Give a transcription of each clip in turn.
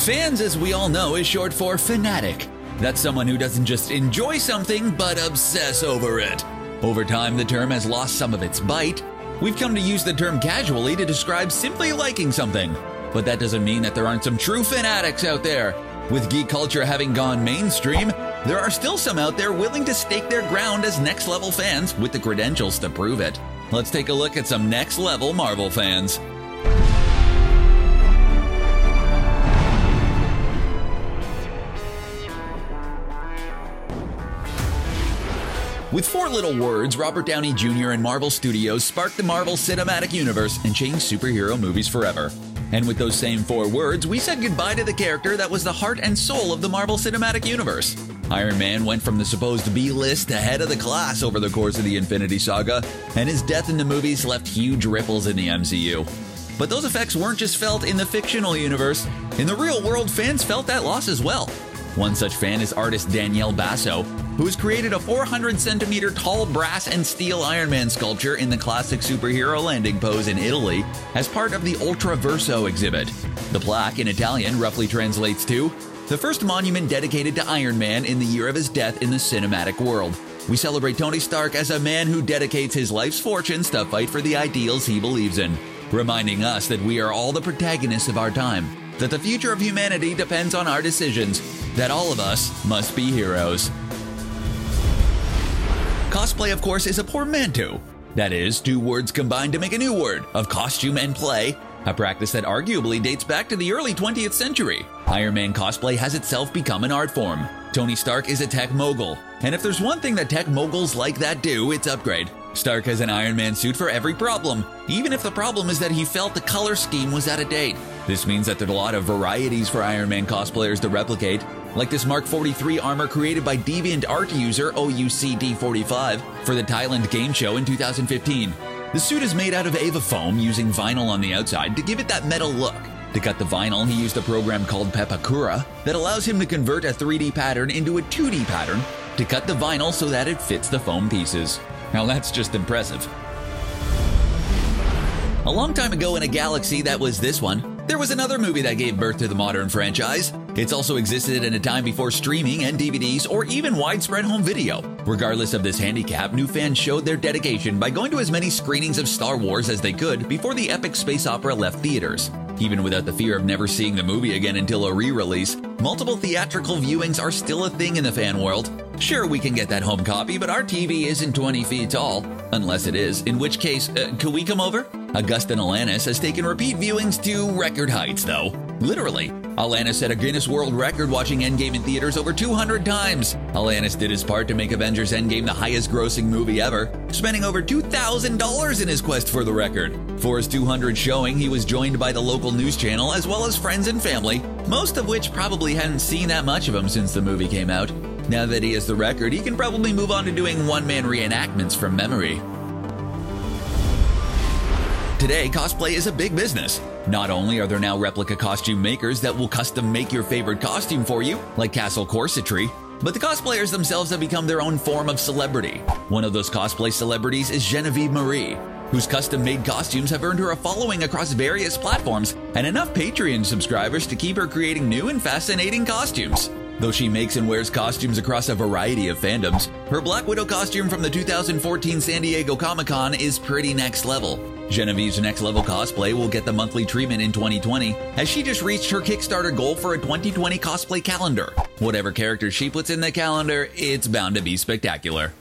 Fans, as we all know, is short for fanatic. That's someone who doesn't just enjoy something, but obsess over it. Over time, the term has lost some of its bite. We've come to use the term casually to describe simply liking something. But that doesn't mean that there aren't some true fanatics out there. With geek culture having gone mainstream, there are still some out there willing to stake their ground as next-level fans with the credentials to prove it. Let's take a look at some next-level Marvel fans. With 4 little words, Robert Downey Jr. and Marvel Studios sparked the Marvel Cinematic Universe and changed superhero movies forever. And with those same 4 words, we said goodbye to the character that was the heart and soul of the Marvel Cinematic Universe. Iron Man went from the supposed B-list to head of the class over the course of the Infinity Saga, and his death in the movies left huge ripples in the MCU. But those effects weren't just felt in the fictional universe. In the real world, fans felt that loss as well. One such fan is artist Danielle Basso, who has created a 400-centimeter tall brass and steel Iron Man sculpture in the classic superhero landing pose in Italy as part of the Ultraverso exhibit. The plaque, in Italian, roughly translates to, "The first monument dedicated to Iron Man in the year of his death in the cinematic world. We celebrate Tony Stark as a man who dedicates his life's fortunes to fight for the ideals he believes in, reminding us that we are all the protagonists of our time, that the future of humanity depends on our decisions, that all of us must be heroes." Cosplay, of course, is a portmanteau. That is, 2 words combined to make a new word, of costume and play, a practice that arguably dates back to the early 20th century. Iron Man cosplay has itself become an art form. Tony Stark is a tech mogul, and if there's one thing that tech moguls like that do, it's upgrade. Stark has an Iron Man suit for every problem, even if the problem is that he felt the color scheme was out of date. This means that there are a lot of varieties for Iron Man cosplayers to replicate, like this Mark 43 armor created by Deviant Art user OUCD45 for the Thailand game show in 2015. The suit is made out of Ava foam using vinyl on the outside to give it that metal look. To cut the vinyl, he used a program called Pepakura that allows him to convert a 3D pattern into a 2D pattern to cut the vinyl so that it fits the foam pieces. Now that's just impressive. A long time ago in a galaxy that was this one, there was another movie that gave birth to the modern franchise. It's also existed in a time before streaming and DVDs or even widespread home video. Regardless of this handicap, new fans showed their dedication by going to as many screenings of Star Wars as they could before the epic space opera left theaters. Even without the fear of never seeing the movie again until a re-release, multiple theatrical viewings are still a thing in the fan world. Sure, we can get that home copy, but our TV isn't 20 feet tall. Unless it is, in which case, could we come over? Augustin Alanis has taken repeat viewings to record heights, though. Literally. Alanis set a Guinness World Record watching Endgame in theaters over 200 times. Alanis did his part to make Avengers Endgame the highest-grossing movie ever, spending over $2,000 in his quest for the record. For his 200th showing, he was joined by the local news channel as well as friends and family, most of which probably hadn't seen that much of him since the movie came out. Now that he has the record, he can probably move on to doing one-man reenactments from memory. Today, cosplay is a big business. Not only are there now replica costume makers that will custom make your favorite costume for you, like Castle Corsetry, but the cosplayers themselves have become their own form of celebrity. One of those cosplay celebrities is Genevieve Marie, whose custom-made costumes have earned her a following across various platforms and enough Patreon subscribers to keep her creating new and fascinating costumes. Though she makes and wears costumes across a variety of fandoms, her Black Widow costume from the 2014 San Diego Comic-Con is pretty next level. Genevieve's next level cosplay will get the monthly treatment in 2020, as she just reached her Kickstarter goal for a 2020 cosplay calendar. Whatever character she puts in the calendar, it's bound to be spectacular.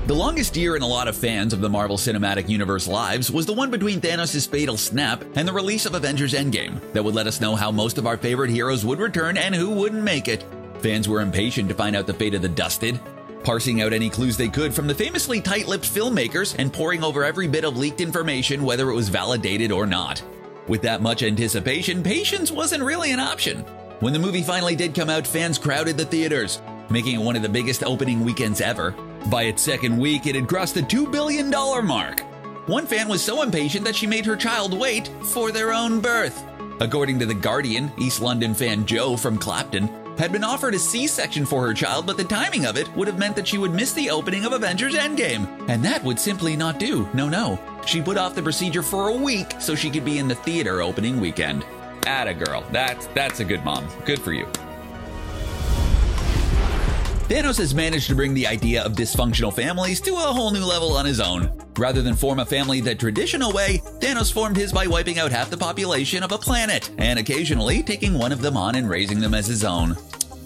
The longest year in a lot of fans of the Marvel Cinematic Universe lives was the one between Thanos' fatal snap and the release of Avengers Endgame that would let us know how most of our favorite heroes would return and who wouldn't make it. Fans were impatient to find out the fate of the Dusted, parsing out any clues they could from the famously tight-lipped filmmakers and poring over every bit of leaked information whether it was validated or not. With that much anticipation, patience wasn't really an option. When the movie finally did come out, fans crowded the theaters, making it one of the biggest opening weekends ever. By its second week, it had crossed the $2 billion mark. One fan was so impatient that she made her child wait for their own birth. According to The Guardian, East London fan Jo from Clapton had been offered a C-section for her child, but the timing of it would have meant that she would miss the opening of Avengers Endgame. And that would simply not do. No. She put off the procedure for a week so she could be in the theater opening weekend. Atta girl. That's a good mom. Good for you. Thanos has managed to bring the idea of dysfunctional families to a whole new level on his own. Rather than form a family the traditional way, Thanos formed his by wiping out half the population of a planet, and occasionally taking one of them on and raising them as his own.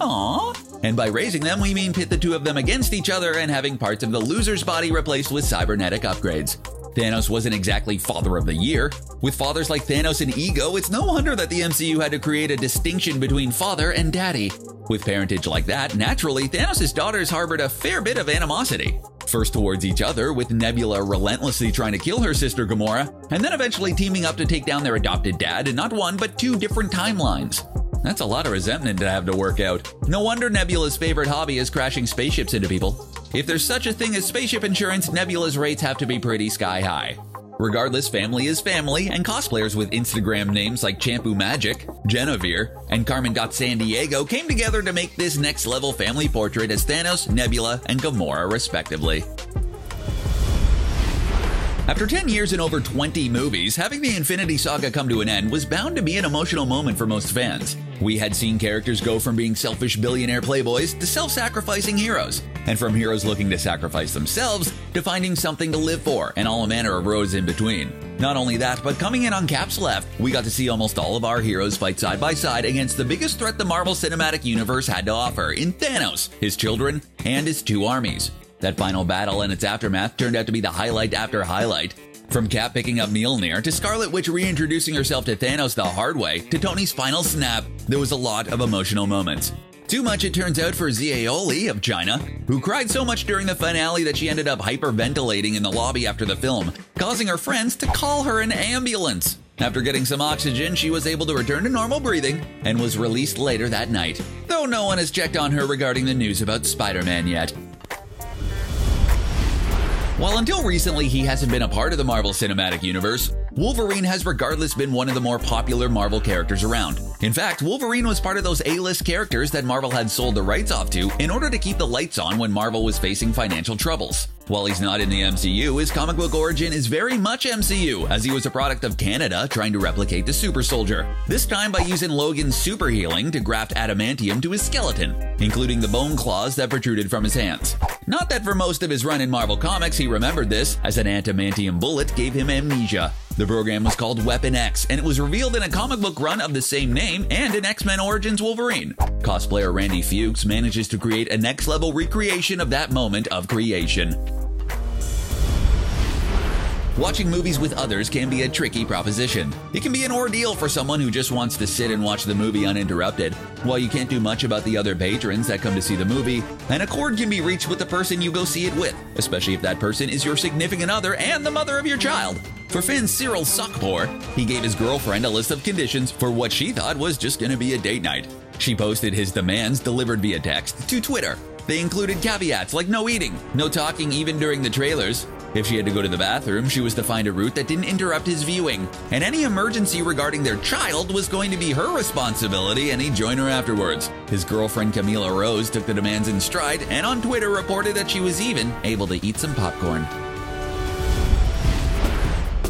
Aww. And by raising them, we mean pit the two of them against each other and having parts of the loser's body replaced with cybernetic upgrades. Thanos wasn't exactly Father of the Year. With fathers like Thanos and Ego, it's no wonder that the MCU had to create a distinction between father and daddy. With parentage like that, naturally, Thanos' daughters harbored a fair bit of animosity. First towards each other, with Nebula relentlessly trying to kill her sister Gamora, and then eventually teaming up to take down their adopted dad in not one but two different timelines. That's a lot of resentment to have to work out. No wonder Nebula's favorite hobby is crashing spaceships into people. If there's such a thing as spaceship insurance, Nebula's rates have to be pretty sky high. Regardless, family is family, and cosplayers with Instagram names like Champu Magic, Genevieve, and Carmen.Sandiego came together to make this next-level family portrait as Thanos, Nebula, and Gamora, respectively. After 10 years and over 20 movies, having the Infinity Saga come to an end was bound to be an emotional moment for most fans. We had seen characters go from being selfish billionaire playboys to self-sacrificing heroes, and from heroes looking to sacrifice themselves to finding something to live for, and all manner of roads in between. Not only that, but coming in on Cap's left, we got to see almost all of our heroes fight side by side against the biggest threat the Marvel Cinematic Universe had to offer in Thanos, his children, and his two armies. That final battle and its aftermath turned out to be the highlight after highlight. From Cap picking up Mjolnir, to Scarlet Witch reintroducing herself to Thanos the hard way, to Tony's final snap, there was a lot of emotional moments. Too much, it turns out, for Xie Oli of China, who cried so much during the finale that she ended up hyperventilating in the lobby after the film, causing her friends to call her an ambulance. After getting some oxygen, she was able to return to normal breathing and was released later that night, though no one has checked on her regarding the news about Spider-Man yet. While until recently he hasn't been a part of the Marvel Cinematic Universe, Wolverine has regardless been one of the more popular Marvel characters around. In fact, Wolverine was part of those A-list characters that Marvel had sold the rights off to in order to keep the lights on when Marvel was facing financial troubles. While he's not in the MCU, his comic book origin is very much MCU, as he was a product of Canada trying to replicate the Super Soldier. This time by using Logan's super healing to graft adamantium to his skeleton, including the bone claws that protruded from his hands. Not that for most of his run in Marvel Comics he remembered this, as an adamantium bullet gave him amnesia. The program was called Weapon X, and it was revealed in a comic book run of the same name and in X-Men Origins Wolverine. Cosplayer Randy Fuchs manages to create a next-level recreation of that moment of creation. Watching movies with others can be a tricky proposition. It can be an ordeal for someone who just wants to sit and watch the movie uninterrupted. While you can't do much about the other patrons that come to see the movie, an accord can be reached with the person you go see it with, especially if that person is your significant other and the mother of your child. For Finn Cyril Suckpoor, he gave his girlfriend a list of conditions for what she thought was just gonna be a date night. She posted his demands delivered via text to Twitter. They included caveats like no eating, no talking even during the trailers. If she had to go to the bathroom, she was to find a route that didn't interrupt his viewing. And any emergency regarding their child was going to be her responsibility, and he'd join her afterwards. His girlfriend Camila Rose took the demands in stride, and on Twitter reported that she was even able to eat some popcorn.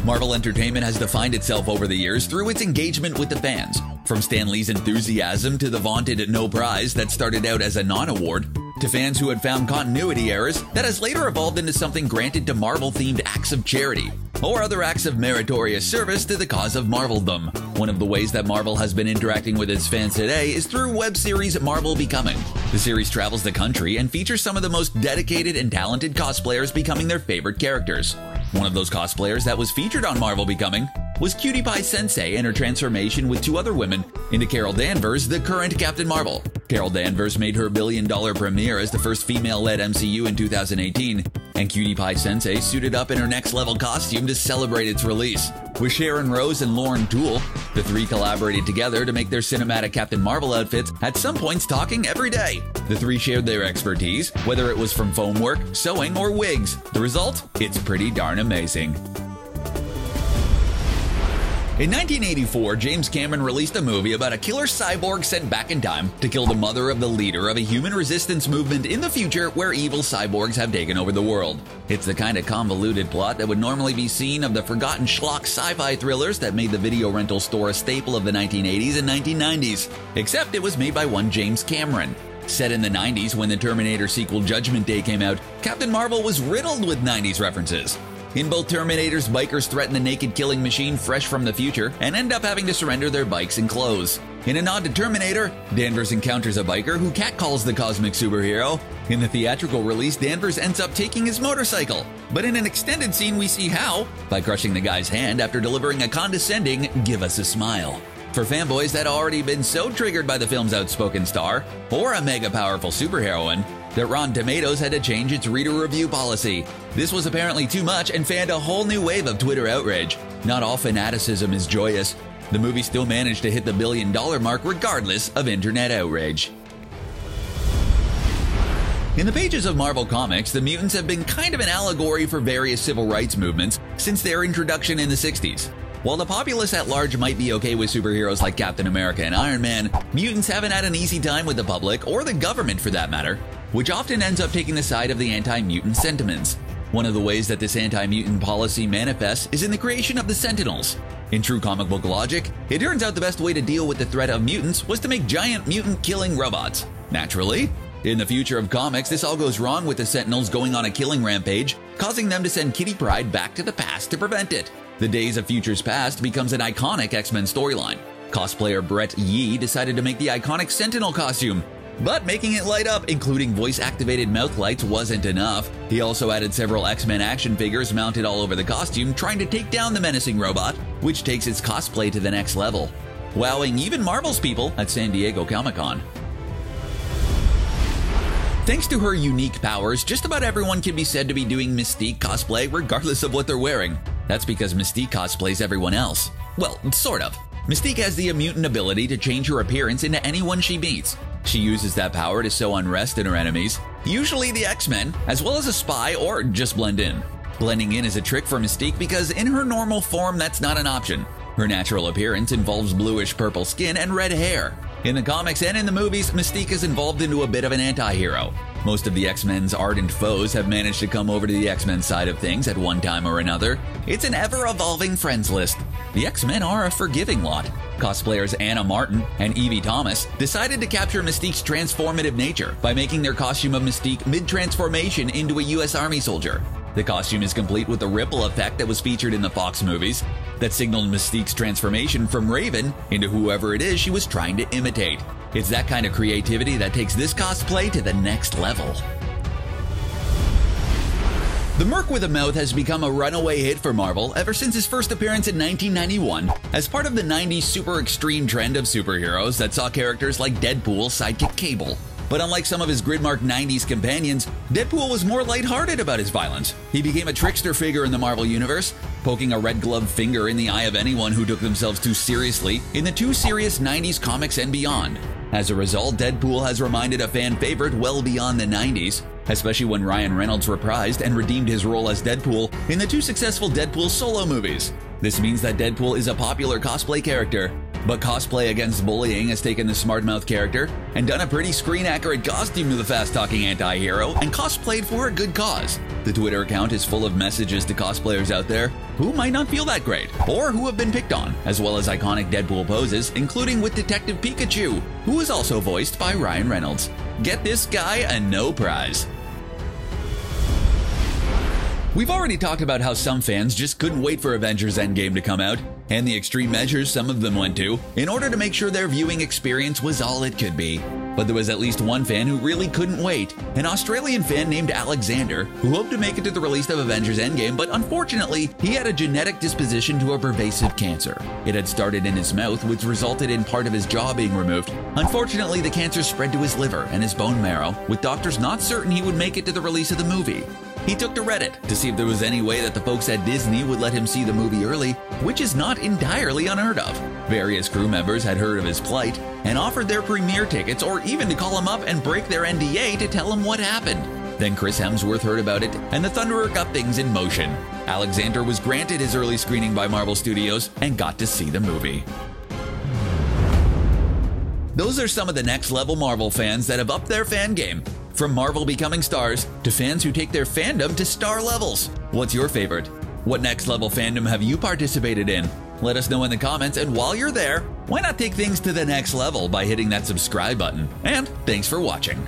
Marvel Entertainment has defined itself over the years through its engagement with the fans. From Stan Lee's enthusiasm to the vaunted no prize that started out as a non-award, to fans who had found continuity errors that has later evolved into something granted to Marvel-themed acts of charity, or other acts of meritorious service to the cause of Marveldom. One of the ways that Marvel has been interacting with its fans today is through web series Marvel Becoming. The series travels the country and features some of the most dedicated and talented cosplayers becoming their favorite characters. One of those cosplayers that was featured on Marvel Becoming was Cutie Pie Sensei and her transformation with two other women into Carol Danvers, the current Captain Marvel. Carol Danvers made her billion-dollar premiere as the first female-led MCU in 2018, and Cutie Pie Sensei suited up in her next-level costume to celebrate its release. With Sharon Rose and Lauren Toole, the three collaborated together to make their cinematic Captain Marvel outfits, at some points talking every day. The three shared their expertise, whether it was from foam work, sewing, or wigs. The result? It's pretty darn amazing. In 1984, James Cameron released a movie about a killer cyborg sent back in time to kill the mother of the leader of a human resistance movement in the future where evil cyborgs have taken over the world. It's the kind of convoluted plot that would normally be seen of the forgotten schlock sci-fi thrillers that made the video rental store a staple of the 1980s and 1990s, except it was made by one James Cameron. Set in the 90s when the Terminator sequel Judgment Day came out, Captain Marvel was riddled with 90s references. In both Terminators, bikers threaten the naked killing machine fresh from the future and end up having to surrender their bikes and clothes. In a nod to Terminator, Danvers encounters a biker who catcalls the cosmic superhero. In the theatrical release, Danvers ends up taking his motorcycle. But in an extended scene, we see how, by crushing the guy's hand after delivering a condescending, "Give us a smile." For fanboys that had already been so triggered by the film's outspoken star, or a mega powerful superheroine, that Rotten Tomatoes had to change its reader review policy. This was apparently too much and fanned a whole new wave of Twitter outrage. Not all fanaticism is joyous. The movie still managed to hit the $1 billion mark regardless of internet outrage. In the pages of Marvel Comics, the mutants have been kind of an allegory for various civil rights movements since their introduction in the 60s. While the populace at large might be okay with superheroes like Captain America and Iron Man, mutants haven't had an easy time with the public, or the government for that matter, which often ends up taking the side of the anti-mutant sentiments. One of the ways that this anti-mutant policy manifests is in the creation of the Sentinels. In true comic book logic, it turns out the best way to deal with the threat of mutants was to make giant mutant-killing robots. Naturally, in the future of comics, this all goes wrong with the Sentinels going on a killing rampage, causing them to send Kitty Pryde back to the past to prevent it. The Days of Futures Past becomes an iconic X-Men storyline. Cosplayer Brett Yee decided to make the iconic Sentinel costume, but making it light up, including voice-activated mouth lights, wasn't enough. He also added several X-Men action figures mounted all over the costume, trying to take down the menacing robot, which takes its cosplay to the next level, wowing even Marvel's people at San Diego Comic-Con. Thanks to her unique powers, just about everyone can be said to be doing Mystique cosplay regardless of what they're wearing. That's because Mystique cosplays everyone else. Well, sort of. Mystique has the mutant ability to change her appearance into anyone she meets. She uses that power to sow unrest in her enemies, usually the X-Men, as well as a spy or just blend in. Blending in is a trick for Mystique because in her normal form that's not an option. Her natural appearance involves bluish-purple skin and red hair. In the comics and in the movies, Mystique is involved into a bit of an anti-hero. Most of the X-Men's ardent foes have managed to come over to the X-Men side of things at one time or another. It's an ever-evolving friends list. The X-Men are a forgiving lot. Cosplayers Anna Martin and Evie Thomas decided to capture Mystique's transformative nature by making their costume of Mystique mid-transformation into a US Army soldier. The costume is complete with the ripple effect that was featured in the Fox movies that signaled Mystique's transformation from Raven into whoever it is she was trying to imitate. It's that kind of creativity that takes this cosplay to the next level. The Merc with a Mouth has become a runaway hit for Marvel ever since his first appearance in 1991 as part of the 90s super extreme trend of superheroes that saw characters like Deadpool's sidekick Cable. But unlike some of his grid-marked 90s companions, Deadpool was more lighthearted about his violence. He became a trickster figure in the Marvel Universe, poking a red-gloved finger in the eye of anyone who took themselves too seriously in the too serious 90s comics and beyond. As a result, Deadpool has reminded a fan favorite well beyond the 90s, especially when Ryan Reynolds reprised and redeemed his role as Deadpool in the two successful Deadpool solo movies. This means that Deadpool is a popular cosplay character, but Cosplay Against Bullying has taken the smart-mouth character and done a pretty screen-accurate costume to the fast-talking anti-hero and cosplayed for a good cause. The Twitter account is full of messages to cosplayers out there who might not feel that great, or who have been picked on, as well as iconic Deadpool poses, including with Detective Pikachu, who is also voiced by Ryan Reynolds. Get this guy a no prize. We've already talked about how some fans just couldn't wait for Avengers Endgame to come out, and the extreme measures some of them went to in order to make sure their viewing experience was all it could be. But there was at least one fan who really couldn't wait, an Australian fan named Alexander, who hoped to make it to the release of Avengers Endgame, but unfortunately, he had a genetic disposition to a pervasive cancer. It had started in his mouth, which resulted in part of his jaw being removed. Unfortunately, the cancer spread to his liver and his bone marrow, with doctors not certain he would make it to the release of the movie. He took to Reddit to see if there was any way that the folks at Disney would let him see the movie early, which is not entirely unheard of. Various crew members had heard of his plight and offered their premiere tickets or even to call him up and break their NDA to tell him what happened. Then Chris Hemsworth heard about it, and the Thunderer got things in motion. Alexander was granted his early screening by Marvel Studios and got to see the movie. Those are some of the next-level Marvel fans that have upped their fan game. From Marvel becoming stars to fans who take their fandom to star levels. What's your favorite? What next-level fandom have you participated in? Let us know in the comments, and while you're there, why not take things to the next level by hitting that subscribe button? And thanks for watching.